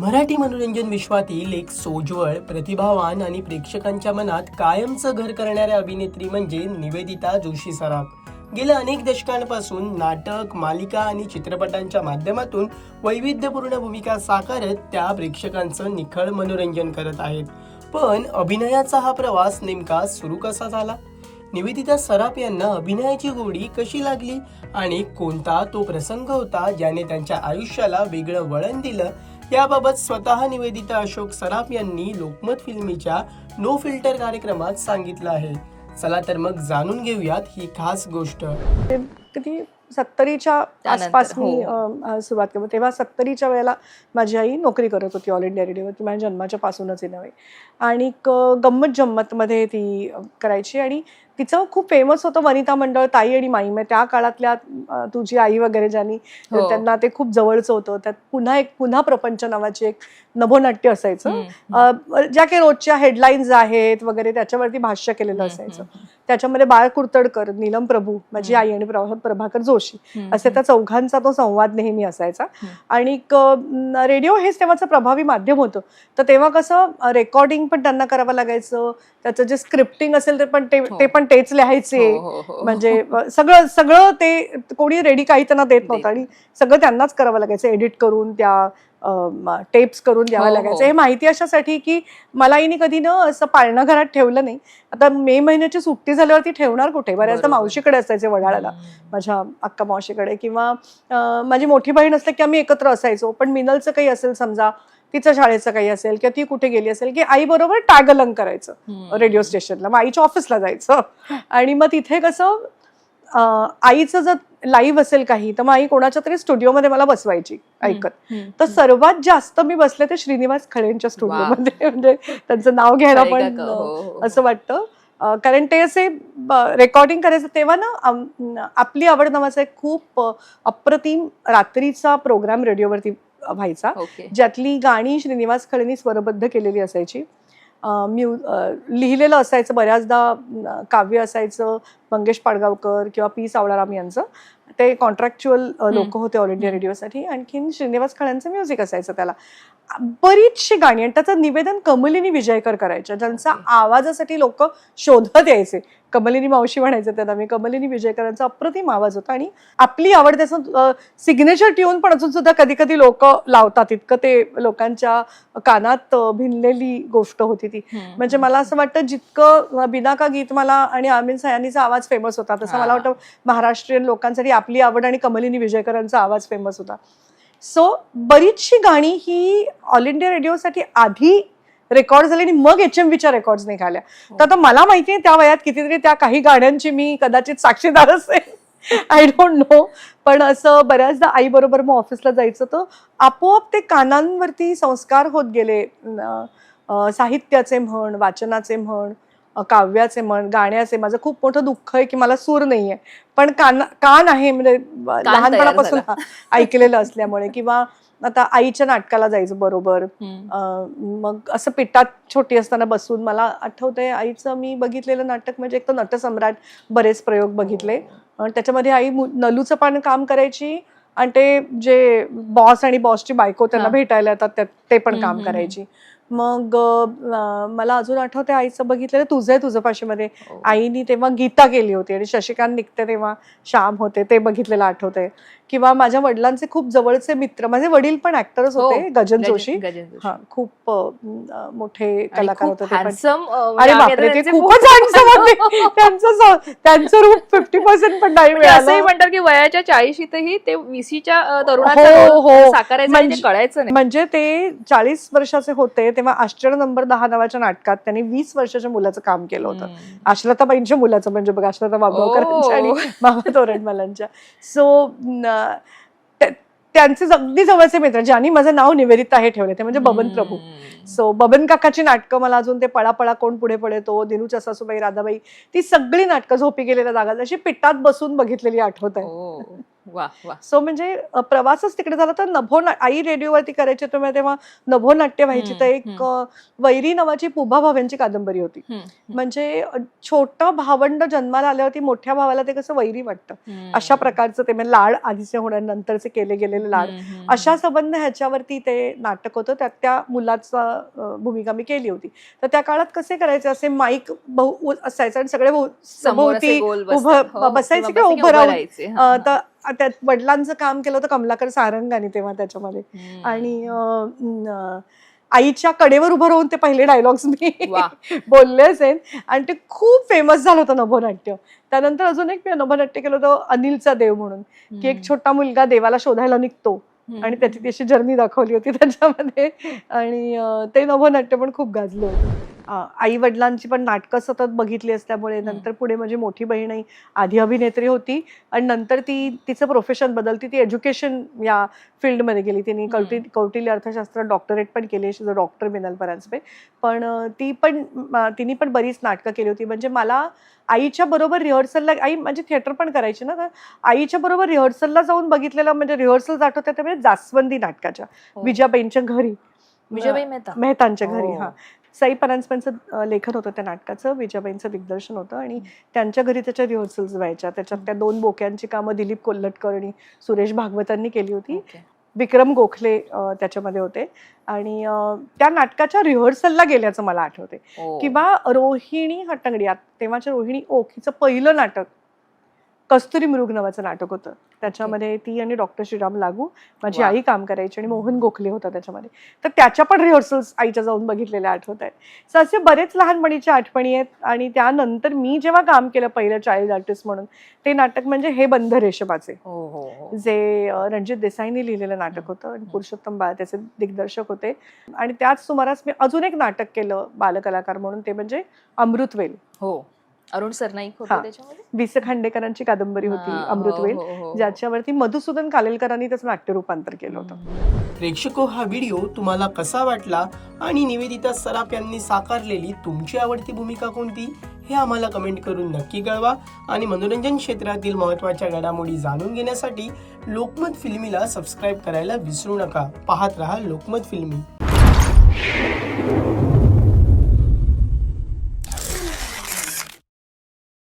मराठी मनोरंजन विश्वातील एक सोज्वळ, प्रतिभावान आणि प्रेक्षकांच्या मनात कायमचं घर करणाऱ्या अभिनेत्री म्हणजे निवेदिता जोशी सराफ. गेल्या अनेक दशकांपासून नाटक, मालिका आणि चित्रपटांच्या माध्यमातून वैविध्यपूर्ण भूमिका साकारत त्या प्रेक्षकांचं निखळ मनोरंजन करत आहेत. पण अभिनयाचा हा प्रवास नेमका सुरू कसा झाला? निवेदिता सराफ यांना अभिनयाची गोडी कशी लागली आणि कोणता तो प्रसंग होता ज्याने त्यांच्या आयुष्याला वेगळं वळण दिलं, याबाबत स्वतः निवेदिता अशोक सराफ यांनी लोकमत फिल्मीच्या नो फिल्टर कार्यक्रमात सांगितलं आहे. चला तर मग जाणून घेऊयात ही खास गोष्ट. किती 70च्या आसपास मी सुरुवात केली. तेव्हा 70च्या वेळेला माझी आई नोकरी करत होती ऑल इंडिया रेडिओवर. माझ्या जन्माच्या पासूनच इन नव्हे. आणि गंमत जम्मतमध्ये ती करायची आणि तिचं खूप फेमस होतं वनिता मंडळ, ताई आणि माई. मग त्या काळातल्या तुझी आई वगैरे ज्यांनी त्यांना ते खूप जवळचं होतं. त्यात पुन्हा प्रपंच नावाचे एक नभोनाट्य असायचं, ज्या काही रोजच्या हेडलाईन्स आहेत वगैरे त्याच्यावरती भाष्य केलेलं असायचं. त्याच्यामध्ये बाळ कुर्तडकर, नीलम प्रभू, माझी आई आणि प्रभाकर जोशी असे त्या चौघांचा तो संवाद नेहमी असायचा. आणि रेडिओ हेच तेव्हाचं प्रभावी माध्यम होतं. तर तेव्हा कसं रेकॉर्डिंग पण त्यांना करावं लागायचं, त्याचं जे स्क्रिप्टिंग असेल ते पण तेच लिहायचे. म्हणजे सगळं ते कोणी रेडी काही त्यांना देत नव्हतं आणि सगळं त्यांनाच करावं लागायचं. एडिट करून त्या टेप्स करून द्यावं लागायचं. हे माहिती अशासाठी की मला आईने कधी ना असं पाळणं घरात ठेवलं नाही. आता मे महिन्याची सुट्टी झाल्यावरती ठेवणार कुठे? बऱ्याचदा मावशीकडे असायचे वडाळ्याला, माझ्या अक्का मावशीकडे, किंवा माझी मोठी बहीण असते की आम्ही एकत्र असायचो. पण मिनलचं काही असेल समजा, तिचं शाळेचं काही असेल किंवा ती कुठे गेली असेल की आई बरोबर टॅग अलंग करायचं रेडिओ स्टेशनला. मग आईच्या ऑफिसला जायचं आणि मग तिथे कसं आईचं जर लाईव्ह असेल काही तर मग आई कोणाच्या तरी स्टुडिओमध्ये मला बसवायची ऐकत. तर सर्वात जास्त मी बसले ते श्रीनिवास खळेंच्या स्टुडिओमध्ये. म्हणजे त्यांचं नाव घ्यायला पण असं वाटतं, कारण ते असे रेकॉर्डिंग करायचं. तेव्हा ना आपली आवड नावाचा एक खूप अप्रतिम रात्रीचा प्रोग्राम रेडिओवरती व्हायचा, ज्यातली गाणी श्रीनिवास खळेंनी स्वरबद्ध केलेली असायची. लिहिलेलं असायचं, बऱ्याचदा काव्य असायचं मंगेश पाडगावकर किंवा पी सावळाराम यांचं. ते कॉन्ट्रॅक्च्युअल लोक होते ऑल इंडिया रेडिओसाठी. आणखीन श्रीनिवास खळ्यांचं म्युझिक असायचं त्याला. बरीचशी गाणी आणि त्याचं निवेदन कमलिनी विजयकर करायच्या, ज्यांचा आवाजासाठी लोक शोधत यायचे. कमलिनी मावशी म्हणायचे त्यांना मी. कमलिनी विजयकरांचा अप्रतिम आवाज होता आणि आपली आवड त्याचं सिग्नेचर ट्यून पण अजून सुद्धा कधी कधी लोक लावतात. इतकं ते लोकांच्या कानात भिनलेली गोष्ट होती ती. म्हणजे मला असं वाटतं जितकं बिनाका गीतमाला आणि आमिर सयानीचा आवाज फेमस होता, तसं मला वाटतं महाराष्ट्रीयन लोकांसाठी आपली आवड आणि कमलिनी विजयकरांचा आवाज फेमस होता. सो बरीचशी गाणी ही ऑल इंडिया रेडिओसाठी आधी रेकॉर्ड झाले आणि मग HMVच्या रेकॉर्ड्स निघाल्या. तर आता मला माहिती आहे त्या वयात कितीतरी त्या काही गाण्यांची मी कदाचित साक्षीदार असेल, आय डोंट नो. पण असं बऱ्याचदा आई बरोबर मग ऑफिसला जायचं तर आपोआप ते कानांवरती संस्कार होत गेले. साहित्याचे म्हण, वाचनाचे म्हण, काव्याचे म्हण, गाण्याचे. माझं खूप मोठं दुःख आहे की मला सूर नाहीये, पण कान आहे, म्हणजे लहानपणापासून ऐकलेलं असल्यामुळे. किंवा आता आईच्या नाटकाला जायचं बरोबर. मग असं पिठात छोटी असताना बसून मला आठवतंय आईचं मी बघितलेलं नाटक म्हणजे एक तर नटसम्राट, बरेच प्रयोग बघितले. त्याच्यामध्ये आई नलूचं पण काम करायची आणि ते जे बॉस आणि बॉसची बायको त्यांना भेटायला येतात ते पण काम करायची. मग मला अजून आठवते आईचं बघितलेलं तुझं पाशीमध्ये. आईनी तेव्हा गीता केली होती आणि शशिकांत निघते तेव्हा श्याम होते, ते बघितलेलं आठवतंय. किंवा माझ्या वडिलांचे खूप जवळचे मित्र, माझे वडील पण ऍक्टर्स होते, गजन जोशी. खूप मोठे कलाकार होते ते पण. अरे बापरे, ते खूपच हँडसम होते. त्यांचं रूप 50% पण नाही मिळालं. असंही म्हणतात की वयाच्या 40शीतही ते 20च्या तरुणाचं साकारायचं कळायचं नाही. म्हणजे ते 40 वर्षाचे होते तेव्हा आश्चर्य नंबर 10 नावाच्या नाटकात त्यांनी 20 वर्षाच्या मुलाचं काम केलं होतं. आश्लताबाईंच्या मुलाचं, म्हणजे बघा, आश्लता बाबगावकरांच्या आणि मामा तोरणमालांच्या. सो त्यांचे अगदी जवळचे मित्र, ज्यांनी माझं नाव निवेदिता हे ठेवले, ते म्हणजे बबन प्रभू. सो बबन काकाची नाटकं मला अजून, ते पळापळा कोण पुढे पळतो, दिनूच्या सासूबाई, राधाबाई, ती सगळी नाटकं, झोपी गेलेल्या जागा, अशी पिठात बसून बघितलेली आठवत आहे. वा वा. सो म्हणजे प्रवासच तिकडे झाला. तर आई रेडिओवरती करायची तेव्हा नभोनाट्य व्हायची. तर एक वैरी नावाची पुभा भाव्यांची कादंबरी होती. म्हणजे छोटा भावंड जन्माला आल्यावरती मोठ्या भावाला ते कसं वैरी वाटतं अशा प्रकारचं ते म्हणजे लाड आधीचे होणार नंतरचे केले गेलेले लाड अशा संबंध ह्याच्यावरती ते नाटक होतं. त्यात त्या मुलाचा भूमिका मी केली होती. तर त्या काळात कसे करायचे असे माईक असायचं आणि सगळे सभोवती उभं बसायचे किंवा उभं राहून. तर त्यात वडिलांचं काम केलं होतं कमलाकर सारंगाने तेव्हा त्याच्यामध्ये. आणि आईच्या कडेवर उभं राहून ते पहिले डायलॉग्स मी बोलले असेल आणि ते खूप फेमस झालं होतं नभोनाट्य. त्यानंतर अजून एक मी नभोनाट्य केलं होतं अनिलचा देव म्हणून, की एक छोटा मुलगा देवाला शोधायला निघतो आणि त्याची ती अशी जर्नी दाखवली होती त्याच्यामध्ये. आणि ते नभोनाट्य पण खूप गाजलं होतं. आई वडिलांची पण नाटकं सतत बघितली असल्यामुळे नंतर पुढे माझी मोठी बहीण आधी अभिनेत्री होती आणि नंतर तिचं प्रोफेशन बदलती. ती एज्युकेशन या फील्डमध्ये गेली. तिने कौटिल्य अर्थशास्त्र डॉक्टरेट पण केली. शी इज डॉक्टर मिनल परांजपे. पण तिने पण बरीच नाटकं केली होती. म्हणजे मला आईच्या बरोबर रिहर्सलला, आई म्हणजे थिएटर पण करायची ना, तर आईच्या बरोबर रिहर्सलला जाऊन बघितलेलं म्हणजे रिहर्सल आठवते त्यामुळे जास्वंदी नाटकाच्या विजयाबाईंच्या घरी, विजयाबाई मेहतांच्या घरी. हा, साई परांजपेंचं लेखन होतं त्या नाटकाचं, विजयाबाईंचं दिग्दर्शन होतं आणि त्यांच्या घरी त्याच्या रिहर्सल्स व्हायच्या. त्याच्यात त्या 2 बोक्यांची कामं दिलीप कोल्हटकर आणि सुरेश भागवतांनी केली होती. विक्रम गोखले त्याच्यामध्ये होते आणि त्या नाटकाच्या रिहर्सलला गेल्याचं मला आठवते. किंवा रोहिणी हट्टंगडी, तेव्हाच्या रोहिणी ओक हिचं पहिलं नाटक कस्तुरी मृग नावाचं नाटक होतं. त्याच्यामध्ये ती आणि डॉक्टर श्रीराम लागू माझी आई काम करायची आणि मोहन गोखले होता त्याच्यामध्ये. तर त्याच्या पण रिहर्सल्स आईच्या जाऊन बघितलेल्या आठवत आहेत. सो असे बरेच लहानपणीच्या आठवणी आहेत. आणि त्यानंतर मी जेव्हा काम केलं पहिलं चाइल्ड आर्टिस्ट म्हणून, ते नाटक म्हणजे हे बंध रेशमाचे, जे रणजित देसाईंनी लिहिलेलं नाटक होतं आणि पुरुषोत्तम बाळ त्याचे दिग्दर्शक होते. आणि त्याच सुमारास मी अजून एक नाटक केलं बालकलाकार म्हणून, ते म्हणजे अमृतवेल. अरुण सरनाईक होते त्याच्यामध्ये. वि स खांडेकरांची कादंबरी होती अमृतवेल, ज्याच्यावरती मधुसूदन कालेलकरांनी त्याचं नाट्य रूपांतर केलं होतं. प्रेक्षको, हा व्हिडिओ तुम्हाला कसा वाटला आणि निवेदिता सराफ यांनी साकारलेली तुमची आवडती भूमिका कोणती हे आम्हाला कमेंट करून नक्की कळवा. आणि मनोरंजन क्षेत्रातील महत्त्वाच्या घडामोडी जाणून घेण्यासाठी लोकमत फिल्मीला सबस्क्राईब करायला विसरू नका. पाहत रहा लोकमत फिल्मी.